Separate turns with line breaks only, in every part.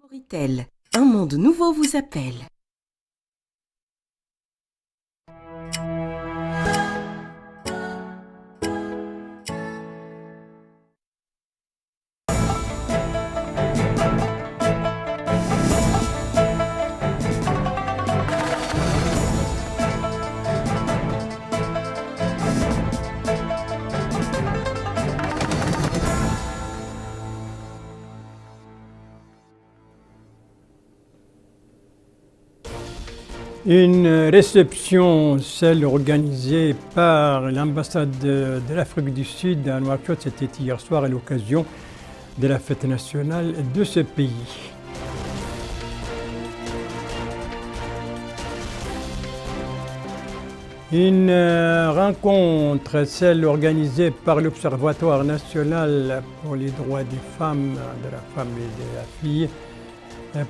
Storytel, un monde nouveau vous appelle.
Une réception, celle organisée par l'ambassade de l'Afrique du Sud à Nouakchott, c'était hier soir à l'occasion de la fête nationale de ce pays. Une rencontre, celle organisée par l'Observatoire national pour les droits des femmes, de la femme et de la fille,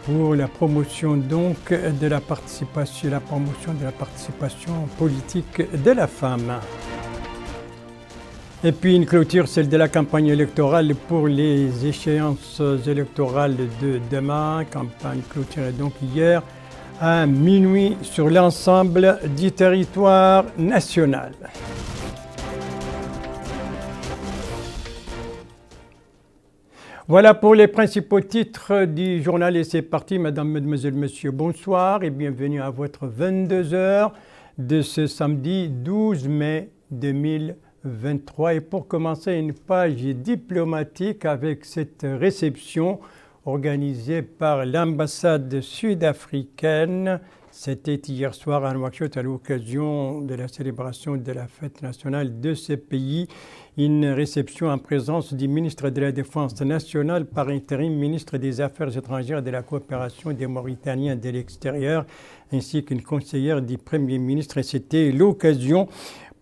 pour la promotion donc de la participation politique de la femme. Et puis une clôture, celle de la campagne électorale pour les échéances électorales de demain. Campagne clôturée donc hier à minuit sur l'ensemble du territoire national. Voilà pour les principaux titres du journal et c'est parti. Mesdames, Mesdemoiselles, Messieurs, bonsoir et bienvenue à votre 22h de ce samedi 12 mai 2023. Et pour commencer, une page diplomatique avec cette réception organisée par l'ambassade sud-africaine. C'était hier soir à Nouakchott à l'occasion de la célébration de la fête nationale de ce pays. Une réception en présence du ministre de la Défense nationale par intérim, ministre des Affaires étrangères et de la coopération des Mauritaniens de l'extérieur, ainsi qu'une conseillère du Premier ministre. Et c'était l'occasion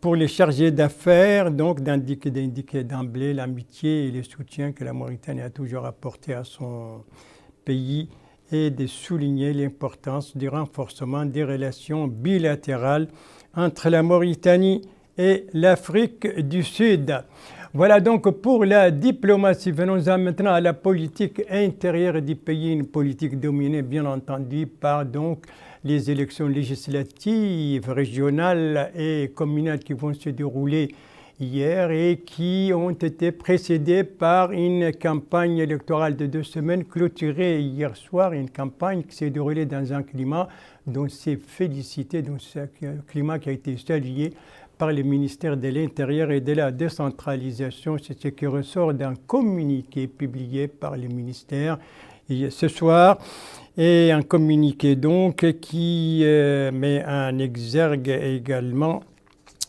pour les chargés d'affaires donc d'indiquer d'emblée l'amitié et le soutien que la Mauritanie a toujours apporté à son pays et de souligner l'importance du renforcement des relations bilatérales entre la Mauritanie et l'Afrique du Sud. Voilà donc pour la diplomatie. Venons-en maintenant à la politique intérieure du pays, une politique dominée bien entendu par donc les élections législatives, régionales et communales qui vont se dérouler hier et qui ont été précédées par une campagne électorale de 2 semaines clôturée hier soir, une campagne qui s'est déroulée dans un climat dont c'est félicité, dans ce climat qui a été salué par le ministère de l'Intérieur et de la décentralisation. C'est ce qui ressort d'un communiqué publié par le ministère ce soir. Et un communiqué donc qui met en exergue également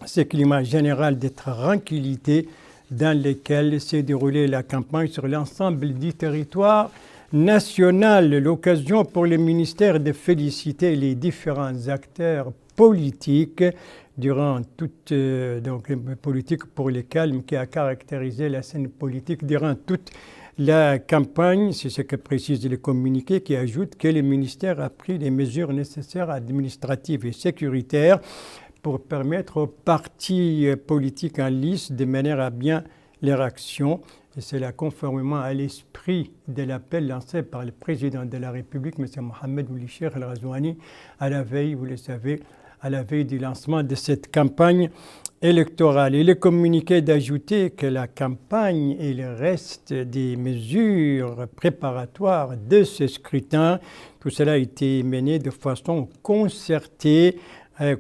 ce climat général de tranquillité dans lequel s'est déroulée la campagne sur l'ensemble du territoire national. L'occasion pour le ministère de féliciter les différents acteurs politiques durant toute politique pour le calme qui a caractérisé la scène politique durant toute la campagne. C'est ce que précise le communiqué qui ajoute que le ministère a pris les mesures nécessaires administratives et sécuritaires pour permettre aux partis politiques en lice de mener à bien leur action. Et c'est là conformément à l'esprit de l'appel lancé par le président de la République, M. Mohamed Ould Cheikh El Ghazouani, à la veille, vous le savez, à la veille du lancement de cette campagne électorale. Il est communiqué d'ajouter que la campagne et le reste des mesures préparatoires de ce scrutin, tout cela a été mené de façon concertée,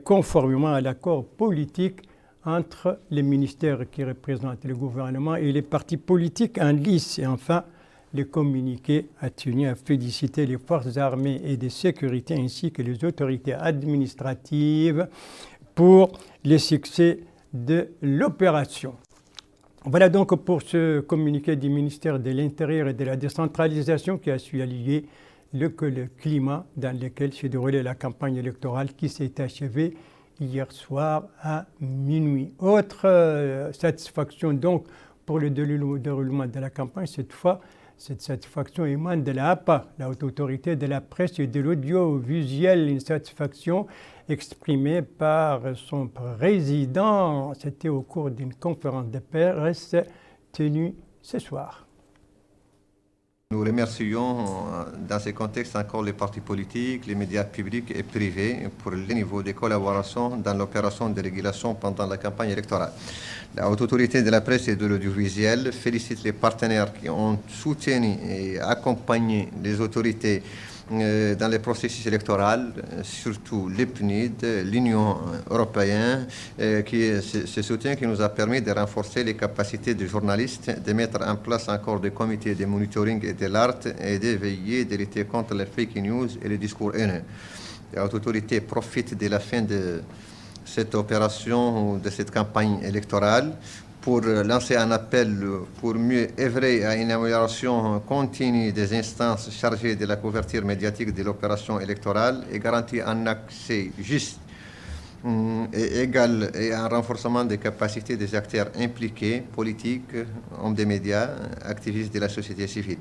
conformément à l'accord politique entre les ministères qui représentent le gouvernement et les partis politiques en lice. Et enfin, le communiqué a tenu à féliciter les forces armées et de sécurité ainsi que les autorités administratives pour le succès de l'opération. Voilà donc pour ce communiqué du ministère de l'Intérieur et de la décentralisation qui a su allier le climat dans lequel s'est déroulée la campagne électorale qui s'est achevée hier soir à minuit. Autre satisfaction donc pour le déroulement de la campagne, cette fois, cette satisfaction émane de la APA, la Haute Autorité de la Presse et de l'Audiovisuel, une satisfaction exprimée par son président. C'était au cours d'une conférence de presse tenue ce soir.
Nous remercions dans ces contextes encore les partis politiques, les médias publics et privés pour le niveau de collaboration dans l'opération de régulation pendant la campagne électorale. La Haute Autorité de la presse et de l'audiovisuel félicite les partenaires qui ont soutenu et accompagné les autorités dans les processus électoraux, surtout le PNUD, l'Union européenne, ce soutien qui nous a permis de renforcer les capacités des journalistes, de mettre en place encore des comités de monitoring et d'alerte et de veiller, de lutter contre les fake news et les discours haineux. La Haute Autorité profite de la fin de cette opération ou de cette campagne électorale pour lancer un appel pour mieux œuvrer à une amélioration continue des instances chargées de la couverture médiatique de l'opération électorale et garantir un accès juste et égal et un renforcement des capacités des acteurs impliqués, politiques, hommes des médias, activistes de la société civile.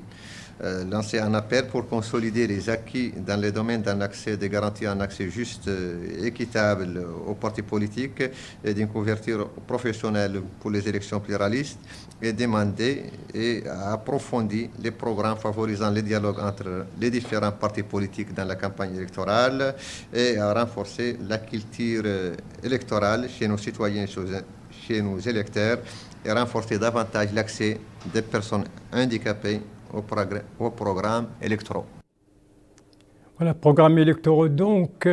Lancer un appel pour consolider les acquis dans les domaines d'un accès, de garantir un accès juste et équitable aux partis politiques et d'une couverture professionnelle pour les élections pluralistes et demander et approfondir les programmes favorisant le dialogue entre les différents partis politiques dans la campagne électorale et à renforcer la culture électorale chez nos citoyens et chez nos électeurs et renforcer davantage l'accès des personnes handicapées aux programmes électoraux.
Voilà, programmes électoraux donc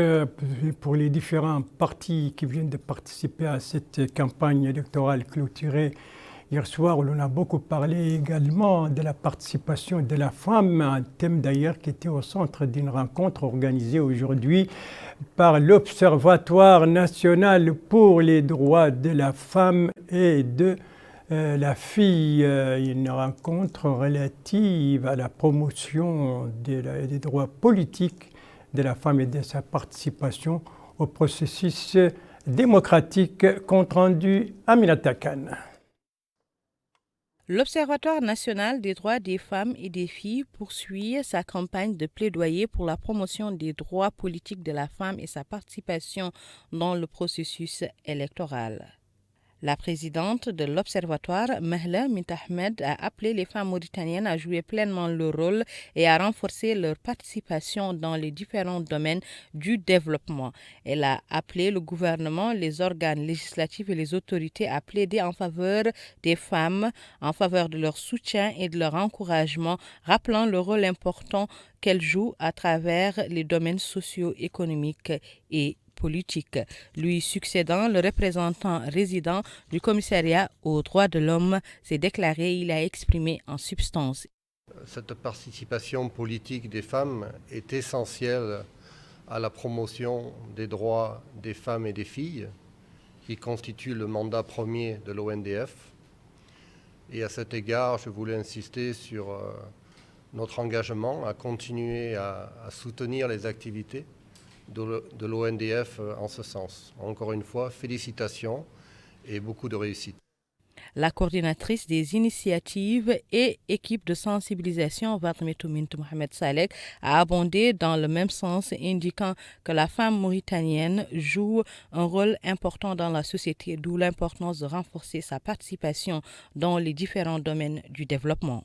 pour les différents partis qui viennent de participer à cette campagne électorale clôturée hier soir. On a beaucoup parlé également de la participation de la femme, un thème d'ailleurs qui était au centre d'une rencontre organisée aujourd'hui par l'Observatoire national pour les droits de la femme et de la fille, une rencontre relative à la promotion des droits politiques de la femme et de sa participation au processus démocratique. Compte rendu Aminata Khan.
L'Observatoire national des droits des femmes et des filles poursuit sa campagne de plaidoyer pour la promotion des droits politiques de la femme et sa participation dans le processus électoral. La présidente de l'Observatoire, Mahla Mint Ahmed, a appelé les femmes mauritaniennes à jouer pleinement leur rôle et à renforcer leur participation dans les différents domaines du développement. Elle a appelé le gouvernement, les organes législatifs et les autorités à plaider en faveur des femmes, en faveur de leur soutien et de leur encouragement, rappelant le rôle important qu'elles jouent à travers les domaines socio-économiques et politique. Lui succédant, le représentant résident du commissariat aux droits de l'homme s'est déclaré, il a exprimé en substance.
Cette participation politique des femmes est essentielle à la promotion des droits des femmes et des filles, qui constitue le mandat premier de l'ONDF. Et à cet égard, je voulais insister sur notre engagement à continuer à soutenir les activités de l'ONDF en ce sens. Encore une fois, félicitations et beaucoup de réussite.
La coordinatrice des initiatives et équipes de sensibilisation, Fatmetou Mint Mohamed Salek, a abondé dans le même sens, indiquant que la femme mauritanienne joue un rôle important dans la société, d'où l'importance de renforcer sa participation dans les différents domaines du développement.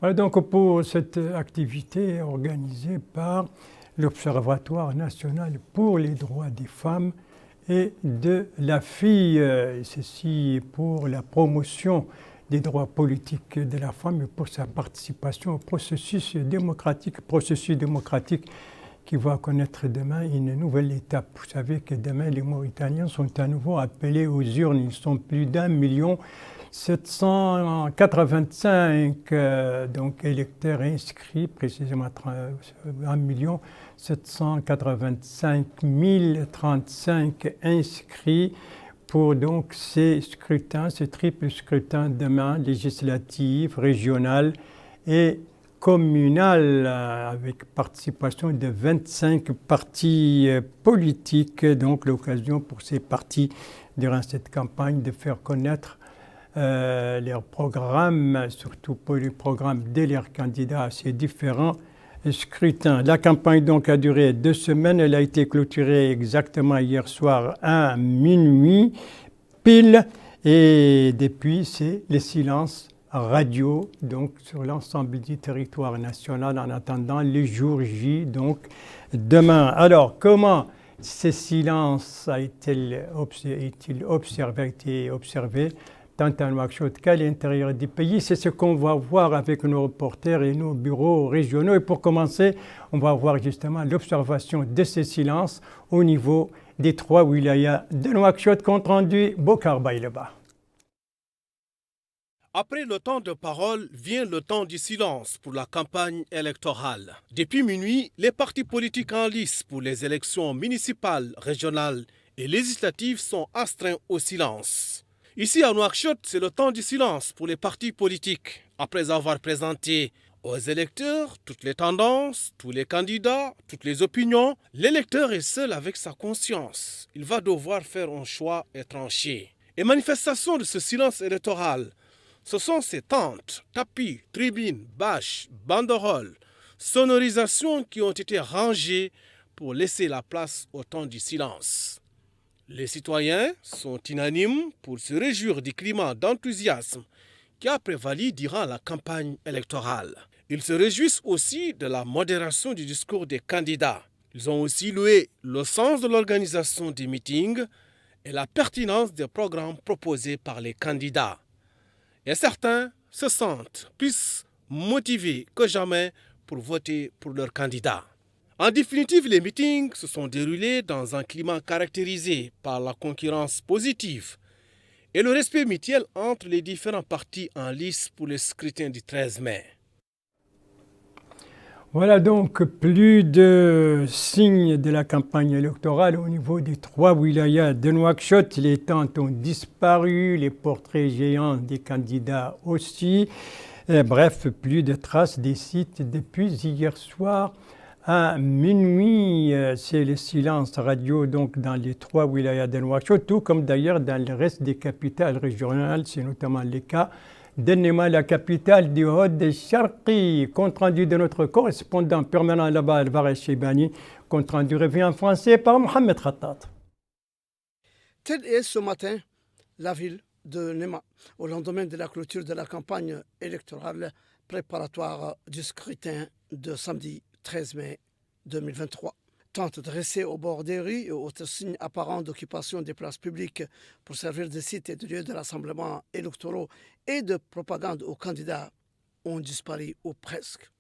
Voilà donc pour cette activité organisée par l'Observatoire national pour les droits des femmes et de la fille, ceci pour la promotion des droits politiques de la femme et pour sa participation au processus démocratique qui va connaître demain une nouvelle étape. Vous savez que demain les Mauritaniens sont à nouveau appelés aux urnes, ils sont plus d'1 785 donc électeurs inscrits, précisément 1 785 035 inscrits pour donc ces scrutins, ces triples scrutins demain, législatif, régional et communal, avec participation de 25 partis politiques. Donc l'occasion pour ces partis durant cette campagne de faire connaître leurs programmes, surtout pour les programmes de leurs candidats à ces différents scrutins. La campagne donc a duré 2 semaines. Elle a été clôturée exactement hier soir à minuit pile. Et depuis, c'est le silence radio, donc sur l'ensemble du territoire national en attendant les jours J, donc demain. Alors, comment ce silence a-t-il été observé tant à Nouakchott qu'à l'intérieur du pays? C'est ce qu'on va voir avec nos reporters et nos bureaux régionaux. Et pour commencer, on va voir justement l'observation de ce silence au niveau des 3 wilayas de Nouakchott, compte rendu Bokar Baïleba.
Après le temps de parole vient le temps du silence pour la campagne électorale. Depuis minuit, les partis politiques en lice pour les élections municipales, régionales et législatives sont astreints au silence. Ici à Nouakchott, c'est le temps du silence pour les partis politiques. Après avoir présenté aux électeurs toutes les tendances, tous les candidats, toutes les opinions, l'électeur est seul avec sa conscience. Il va devoir faire un choix et trancher. Et manifestation de ce silence électoral, ce sont ces tentes, tapis, tribunes, bâches, banderoles, sonorisations qui ont été rangées pour laisser la place au temps du silence. Les citoyens sont unanimes pour se réjouir du climat d'enthousiasme qui a prévalu durant la campagne électorale. Ils se réjouissent aussi de la modération du discours des candidats. Ils ont aussi loué le sens de l'organisation des meetings et la pertinence des programmes proposés par les candidats. Et certains se sentent plus motivés que jamais pour voter pour leurs candidats. En définitive, les meetings se sont déroulés dans un climat caractérisé par la concurrence positive et le respect mutuel entre les différents partis en lice pour le scrutin du 13 mai.
Voilà donc plus de signes de la campagne électorale au niveau des 3 wilayas de Nouakchott. Les tentes ont disparu, les portraits géants des candidats aussi. Bref, plus de traces des sites depuis hier soir à minuit. C'est le silence radio donc dans les 3 wilayas de Nouakchott, tout comme d'ailleurs dans le reste des capitales régionales. C'est notamment le cas d'Ennema, la capitale du Hod-Sharqi. Compte rendu de notre correspondant permanent là-bas, Alvarez Cheibani. Compte rendu revient en français par Mohamed Khattat.
Telle est ce matin la ville de Nema, au lendemain de la clôture de la campagne électorale préparatoire du scrutin de samedi 13 mai 2023. Tentes dressées au bord des rues et autres signes apparents d'occupation des places publiques pour servir de sites et de lieux de rassemblement électoraux et de propagande aux candidats ont disparu ou presque.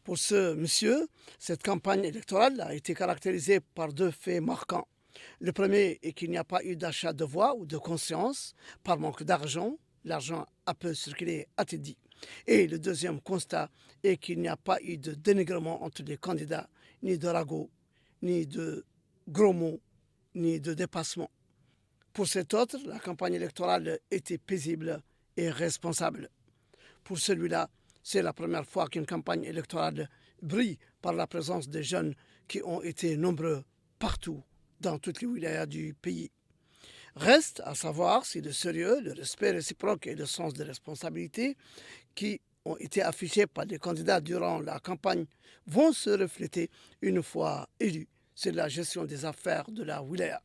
Pour ce monsieur, cette campagne électorale a été caractérisée par 2 faits marquants. Le premier est qu'il n'y a pas eu d'achat de voix ou de conscience par manque d'argent. L'argent a peu circulé, a-t-il dit. Et le deuxième constat est qu'il n'y a pas eu de dénigrement entre les candidats, ni de ragots, ni de gros mots, ni de dépassement. Pour cet autre, la campagne électorale était paisible et responsable. Pour celui-là, c'est la première fois qu'une campagne électorale brille par la présence des jeunes qui ont été nombreux partout dans toutes les wilayas du pays. Reste à savoir si le sérieux, le respect réciproque et le sens de responsabilité qui ont été affichés par les candidats durant la campagne vont se refléter une fois élus. C'est la gestion des affaires de la wilaya.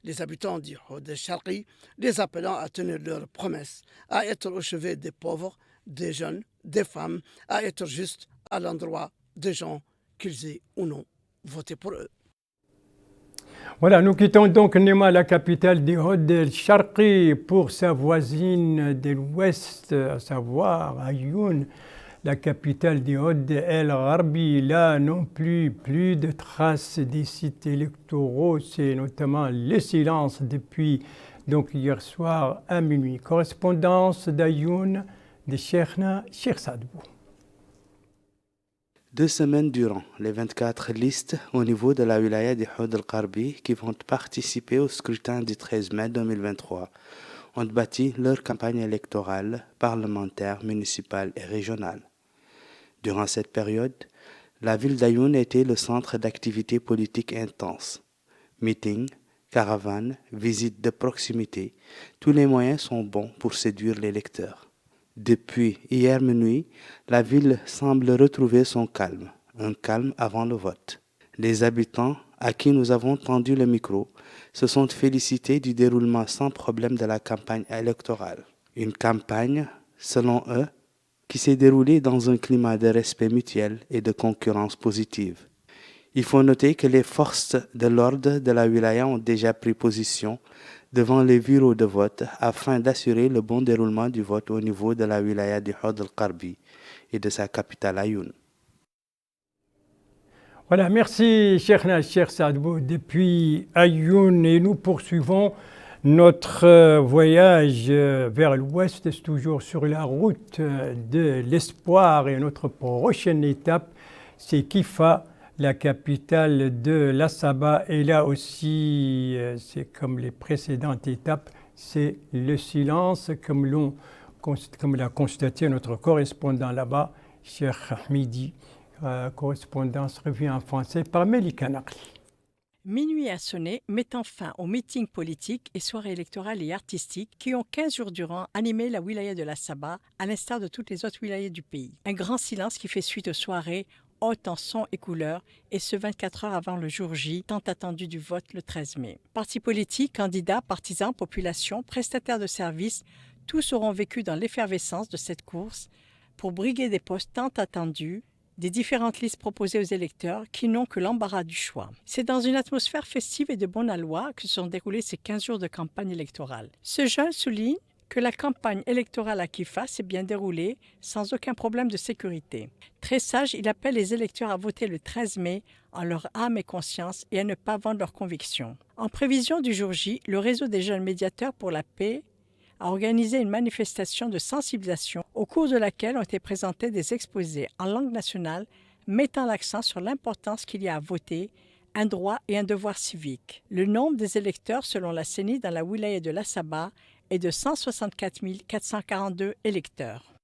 Les habitants du Hod-Sharqi, les appelant à tenir leurs promesses, à être au chevet des pauvres, des jeunes, des femmes, à être juste à l'endroit des gens, qu'ils aient ou non voté pour eux.
Voilà, nous quittons donc Nema, la capitale du Hod-Sharqi, pour sa voisine de l'ouest, à savoir Ayoun, la capitale du Hod-El-Gharbi. Là non plus de traces des sites électoraux, c'est notamment le silence depuis donc hier soir à minuit. Correspondance d'Ayoun de Cheikhna Cheikh Sadbou.
2 semaines durant, les 24 listes au niveau de la wilaya du Hod-El-Gharbi qui vont participer au scrutin du 13 mai 2023 ont bâti leur campagne électorale, parlementaire, municipale et régionale. Durant cette période, la ville d'Ayoun était le centre d'activités politiques intenses. Meetings, caravanes, visites de proximité, tous les moyens sont bons pour séduire les lecteurs. Depuis hier minuit, la ville semble retrouver son calme, un calme avant le vote. Les habitants à qui nous avons tendu le micro se sont félicités du déroulement sans problème de la campagne électorale. Une campagne, selon eux, qui s'est déroulée dans un climat de respect mutuel et de concurrence positive. Il faut noter que les forces de l'ordre de la wilaya ont déjà pris position devant les bureaux de vote afin d'assurer le bon déroulement du vote au niveau de la wilaya du Hod al-Qarbi et de sa capitale Ayoun.
Voilà, merci Cheikh Saadbou depuis Ayoun et nous poursuivons notre voyage vers l'ouest, toujours sur la route de l'espoir et notre prochaine étape, c'est Kifa, la capitale de l'Assaba. Et là aussi, c'est comme les précédentes étapes, c'est le silence, comme l'a constaté notre correspondant là-bas, Cheikh Hamidi. Correspondance revue en français par Melika Nakli.
Minuit a sonné, mettant fin aux meetings politiques et soirées électorales et artistiques qui ont 15 jours durant animé la wilaya de l'Assaba, à l'instar de toutes les autres wilayas du pays. Un grand silence qui fait suite aux soirées hautes en son et couleurs, et ce 24 heures avant le jour J, tant attendu du vote le 13 mai. Partis politiques, candidats, partisans, population, prestataires de services, tous auront vécu dans l'effervescence de cette course pour briguer des postes tant attendus, des différentes listes proposées aux électeurs qui n'ont que l'embarras du choix. C'est dans une atmosphère festive et de bonne aloi que se sont déroulés ces 15 jours de campagne électorale. Ce jeune souligne que la campagne électorale à Kifa s'est bien déroulée sans aucun problème de sécurité. Très sage, il appelle les électeurs à voter le 13 mai en leur âme et conscience et à ne pas vendre leurs convictions. En prévision du jour J, le réseau des jeunes médiateurs pour la paix a organisé une manifestation de sensibilisation au cours de laquelle ont été présentés des exposés en langue nationale mettant l'accent sur l'importance qu'il y a à voter, un droit et un devoir civique. Le nombre des électeurs selon la CENI dans la wilaya de l'Assaba est de 164 442 électeurs.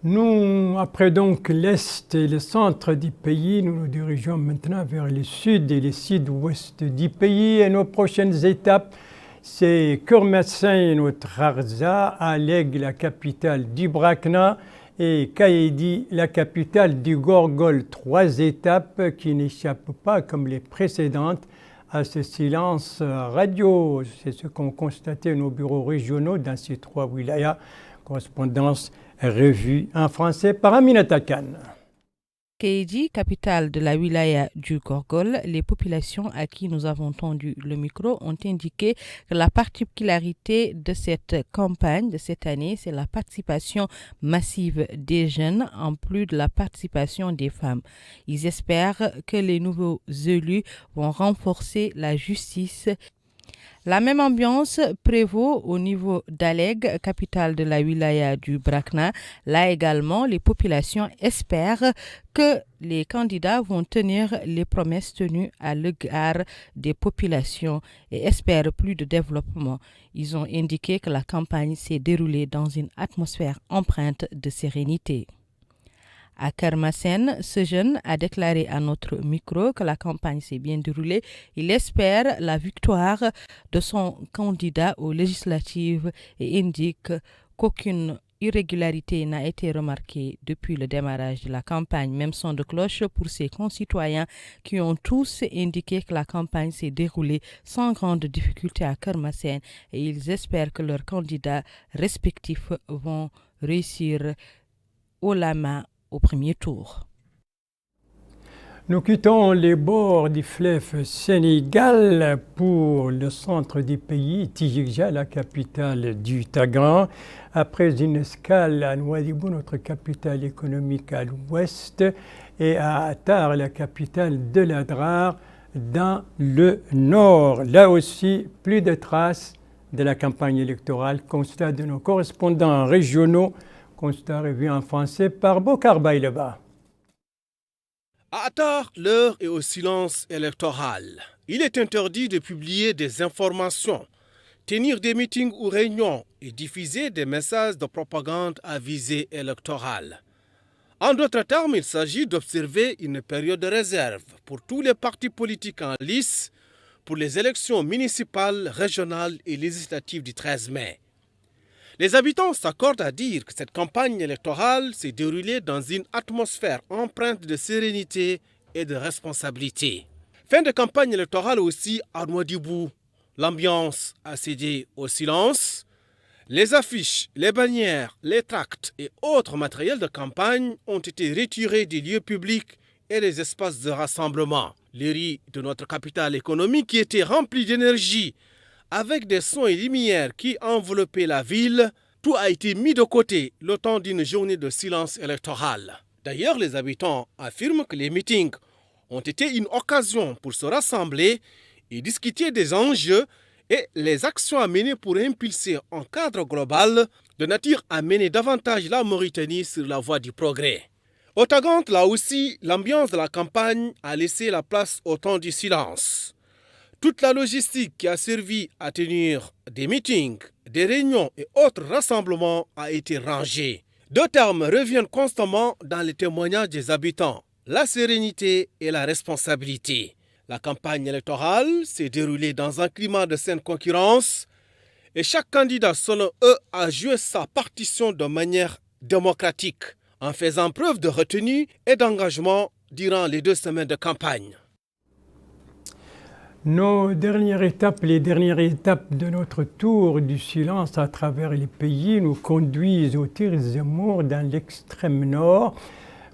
Nous, après donc l'Est et le centre du pays, nous nous dirigeons maintenant vers le sud et le sud-ouest du pays et nos prochaines étapes, c'est Kermassin, notre Arza, Aleg, la capitale du Brakna, et Kaedi, la capitale du Gorgol. 3 étapes qui n'échappent pas, comme les précédentes, à ce silence radio. C'est ce qu'ont constaté nos bureaux régionaux dans ces 3 wilayas. Correspondance revue en français par Aminata Khan.
Kaedi, capitale de la wilaya du Gorgol, les populations à qui nous avons tendu le micro ont indiqué que la particularité de cette campagne de cette année, c'est la participation massive des jeunes en plus de la participation des femmes. Ils espèrent que les nouveaux élus vont renforcer la justice. La même ambiance prévaut au niveau d'Aleg, capitale de la wilaya du Brakna. Là également, les populations espèrent que les candidats vont tenir les promesses tenues à l'égard des populations et espèrent plus de développement. Ils ont indiqué que la campagne s'est déroulée dans une atmosphère empreinte de sérénité. À Kermassen, ce jeune a déclaré à notre micro que la campagne s'est bien déroulée. Il espère la victoire de son candidat aux législatives et indique qu'aucune irrégularité n'a été remarquée depuis le démarrage de la campagne. Même son de cloche pour ses concitoyens qui ont tous indiqué que la campagne s'est déroulée sans grande difficulté à Kermassen et ils espèrent que leurs candidats respectifs vont réussir haut la main au premier tour.
Nous quittons les bords du fleuve Sénégal pour le centre du pays, Tijikja, la capitale du Tagran. Après une escale à Nouadhibou, notre capitale économique à l'ouest, et à Attar, la capitale de l'Adrar, dans le nord. Là aussi, plus de traces de la campagne électorale, constat de nos correspondants régionaux, constat revu en français par Bokar Baïleba.
À Attar, l'heure est au silence électoral. Il est interdit de publier des informations, tenir des meetings ou réunions et diffuser des messages de propagande à visée électorale. En d'autres termes, il s'agit d'observer une période de réserve pour tous les partis politiques en lice pour les élections municipales, régionales et législatives du 13 mai. Les habitants s'accordent à dire que cette campagne électorale s'est déroulée dans une atmosphère empreinte de sérénité et de responsabilité. Fin de campagne électorale aussi à Nouadhibou. L'ambiance a cédé au silence. Les affiches, les bannières, les tracts et autres matériels de campagne ont été retirés des lieux publics et des espaces de rassemblement. Les rues de notre capitale économique qui étaient remplies d'énergie, avec des sons et lumières qui enveloppaient la ville, tout a été mis de côté le temps d'une journée de silence électoral. D'ailleurs, les habitants affirment que les meetings ont été une occasion pour se rassembler et discuter des enjeux et les actions à mener pour impulser un cadre global de nature à mener davantage la Mauritanie sur la voie du progrès. Au Tagante, là aussi, l'ambiance de la campagne a laissé la place au temps du silence. Toute la logistique qui a servi à tenir des meetings, des réunions et autres rassemblements a été rangée. Deux termes reviennent constamment dans les témoignages des habitants, la sérénité et la responsabilité. La campagne électorale s'est déroulée dans un climat de saine concurrence et chaque candidat, selon eux, a joué sa partition de manière démocratique, en faisant preuve de retenue et d'engagement durant les 2 semaines de campagne.
Les dernières étapes de notre tour du silence à travers les pays nous conduisent au Tir Zemmour dans l'extrême nord,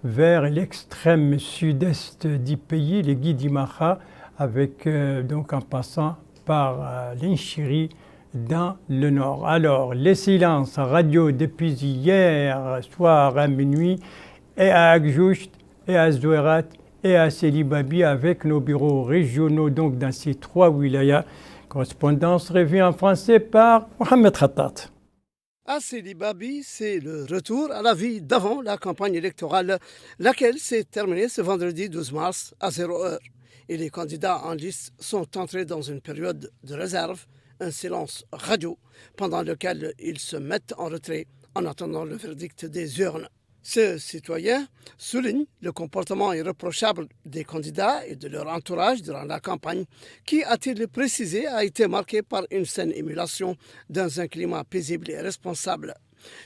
vers l'extrême sud-est du pays, les Guidimaha, avec donc en passant par l'Inchiri dans le nord. Alors, les silences radio depuis hier soir à minuit, et à Agjoust, et à Zouerat, et à Selibabi, avec nos bureaux régionaux donc dans ces 3 wilayas. Correspondance revue en français par Mohamed Khattat.
À Selibabi, c'est le retour à la vie d'avant la campagne électorale, laquelle s'est terminée ce vendredi 12 mars à 0h. Et les candidats en liste sont entrés dans une période de réserve, un silence radio, pendant lequel ils se mettent en retrait en attendant le verdict des urnes. Ce citoyen souligne le comportement irréprochable des candidats et de leur entourage durant la campagne, qui, a-t-il précisé, a été marqué par une saine émulation dans un climat paisible et responsable,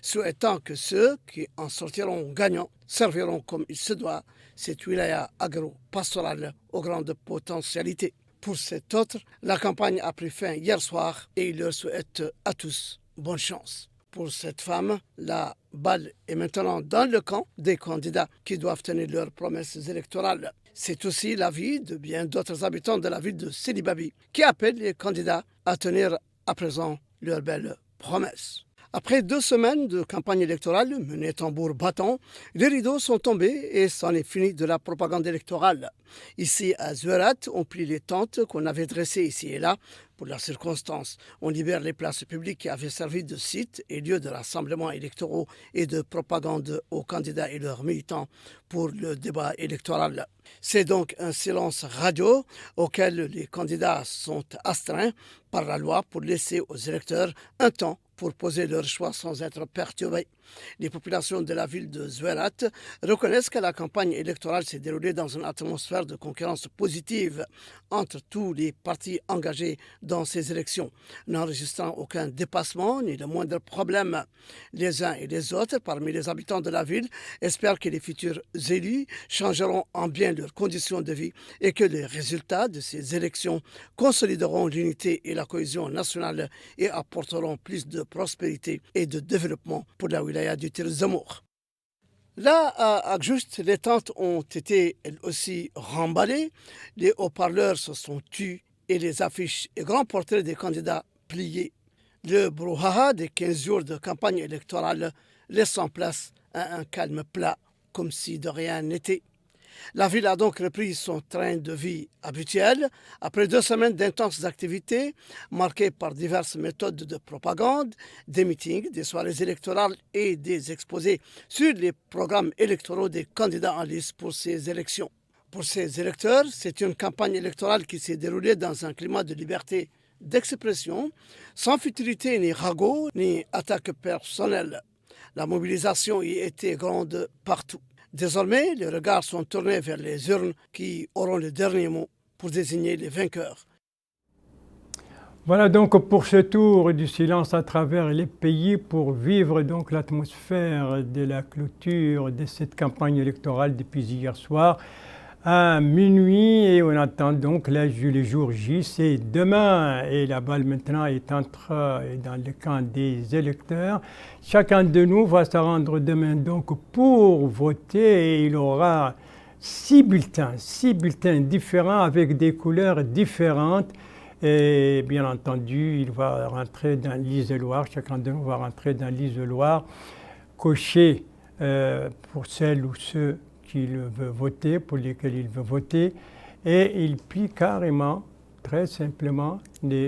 souhaitant que ceux qui en sortiront gagnants serviront comme il se doit cette wilaya agro-pastorale aux grandes potentialités. Pour cet autre, la campagne a pris fin hier soir et il leur souhaite à tous bonne chance. Pour cette femme, la balle est maintenant dans le camp des candidats qui doivent tenir leurs promesses électorales. C'est aussi l'avis de bien d'autres habitants de la ville de Selibabi qui appellent les candidats à tenir à présent leurs belles promesses. Après 2 semaines de campagne électorale menée tambour battant, les rideaux sont tombés et c'en est fini de la propagande électorale. Ici, à Zouerat, on plie les tentes qu'on avait dressées ici et là pour la circonstance. On libère les places publiques qui avaient servi de site et lieu de rassemblement électoraux et de propagande aux candidats et leurs militants pour le débat électoral. C'est donc un silence radio auquel les candidats sont astreints par la loi pour laisser aux électeurs un temps pour poser leur choix sans être perturbés. Les populations de la ville de Zouerat reconnaissent que la campagne électorale s'est déroulée dans une atmosphère de concurrence positive entre tous les partis engagés dans ces élections, n'enregistrant aucun dépassement ni le moindre problème. Les uns et les autres, parmi les habitants de la ville, espèrent que les futurs élus changeront en bien leurs conditions de vie et que les résultats de ces élections consolideront l'unité et la cohésion nationale et apporteront plus de prospérité et de développement pour la wilaya du Tir Zemmour. Là, à Agjoust, les tentes ont été elles aussi remballées, les haut-parleurs se sont tus et les affiches et grands portraits des candidats pliés. Le brouhaha des 15 jours de campagne électorale laisse en place à un calme plat, comme si de rien n'était. La ville a donc repris son train de vie habituel après 2 semaines d'intenses activités marquées par diverses méthodes de propagande, des meetings, des soirées électorales et des exposés sur les programmes électoraux des candidats en lice pour ces élections. Pour ces électeurs, c'est une campagne électorale qui s'est déroulée dans un climat de liberté d'expression, sans futilité ni ragot ni attaque personnelle. La mobilisation y était grande partout. Désormais, les regards sont tournés vers les urnes qui auront le dernier mot pour désigner les vainqueurs.
Voilà donc pour ce tour du silence à travers les pays pour vivre donc l'atmosphère de la clôture de cette campagne électorale depuis hier soir à minuit et on attend donc le jour J, c'est demain et la balle maintenant est dans le camp des électeurs. Chacun de nous va se rendre demain donc pour voter et il aura 6 bulletins différents avec des couleurs différentes. Et bien entendu, il va rentrer dans l'isoloir, chacun de nous va rentrer dans l'isoloir, cocher pour celles ou ceux qu'il veut voter, pour lesquels il veut voter, et il plie carrément, très simplement,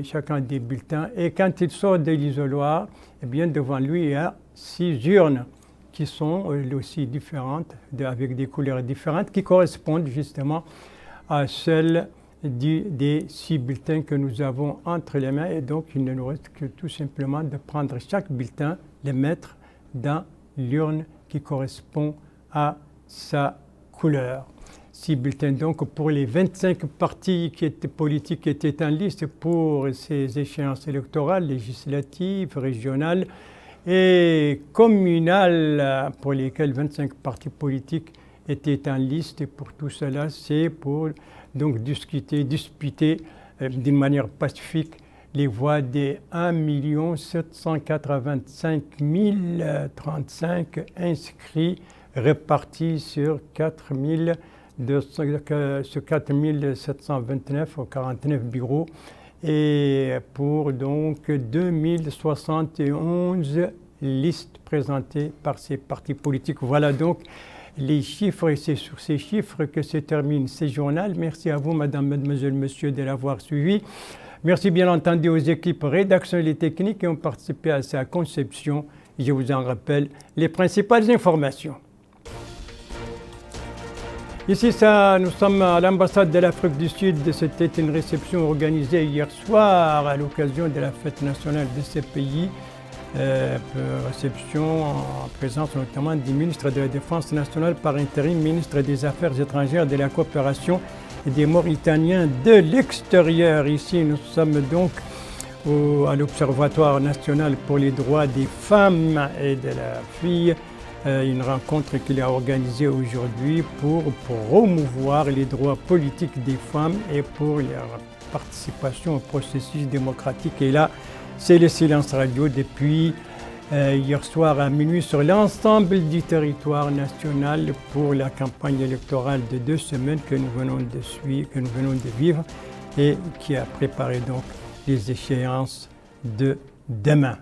chacun des bulletins. Et quand il sort de l'isoloir, eh bien devant lui, il y a 6 urnes qui sont aussi différentes, avec des couleurs différentes, qui correspondent justement à celles des 6 bulletins que nous avons entre les mains. Et donc, il ne nous reste que tout simplement de prendre chaque bulletin, les mettre dans l'urne qui correspond à sa couleur. 6 bulletins donc pour les 25 partis politiques qui étaient en liste pour ces échéances électorales, législatives, régionales et communales, pour lesquelles 25 partis politiques étaient en liste. Et pour tout cela, c'est pour donc disputer d'une manière pacifique les voix des 1 785 035 inscrits répartis sur 4 729 ou 49 bureaux et pour donc 2071 listes présentées par ces partis politiques. Voilà donc les chiffres et c'est sur ces chiffres que se termine ce journal. Merci à vous, madame, mademoiselle, monsieur, de l'avoir suivi. Merci bien entendu aux équipes rédactionnelles et techniques qui ont participé à sa conception. Je vous en rappelle les principales informations. Ici, nous sommes à l'ambassade de l'Afrique du Sud. C'était une réception organisée hier soir à l'occasion de la fête nationale de ce pays. Réception en présence notamment du ministre de la Défense nationale par intérim, ministre des Affaires étrangères, de la coopération et des Mauritaniens de l'extérieur. Ici, nous sommes donc à l'Observatoire national pour les droits des femmes et de la fille. Une rencontre qu'il a organisée aujourd'hui pour promouvoir les droits politiques des femmes et pour leur participation au processus démocratique. Et là, c'est le silence radio depuis hier soir à minuit sur l'ensemble du territoire national pour la campagne électorale de 2 semaines que nous venons de vivre et qui a préparé donc les échéances de demain.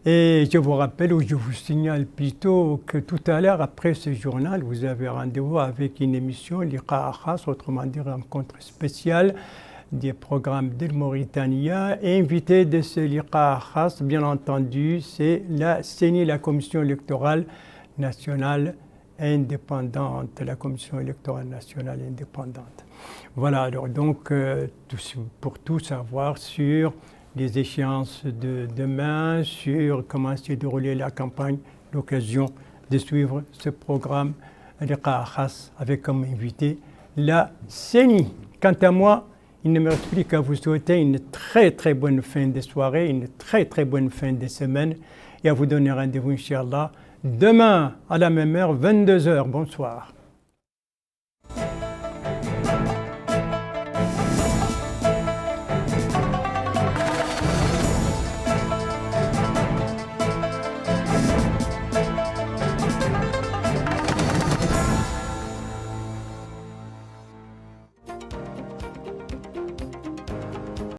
Et je vous rappelle, ou je vous signale plutôt que tout à l'heure, après ce journal, vous avez rendez-vous avec une émission, Liqa Khas, autrement dit rencontre spéciale des programmes de Mauritanie. Et invité de ce Liqa Khas, bien entendu, c'est la CENI, la Commission électorale nationale indépendante, la Commission électorale nationale indépendante. Voilà, alors donc, pour tout savoir sur les échéances de demain, sur comment s'est déroulée la campagne, l'occasion de suivre ce programme Liqa Khas avec comme invité la CENI. Quant à moi, il ne me reste plus qu'à vous souhaiter une très très bonne fin de soirée, une très très bonne fin de semaine et à vous donner rendez-vous, Inch'Allah, demain à la même heure, 22h. Bonsoir.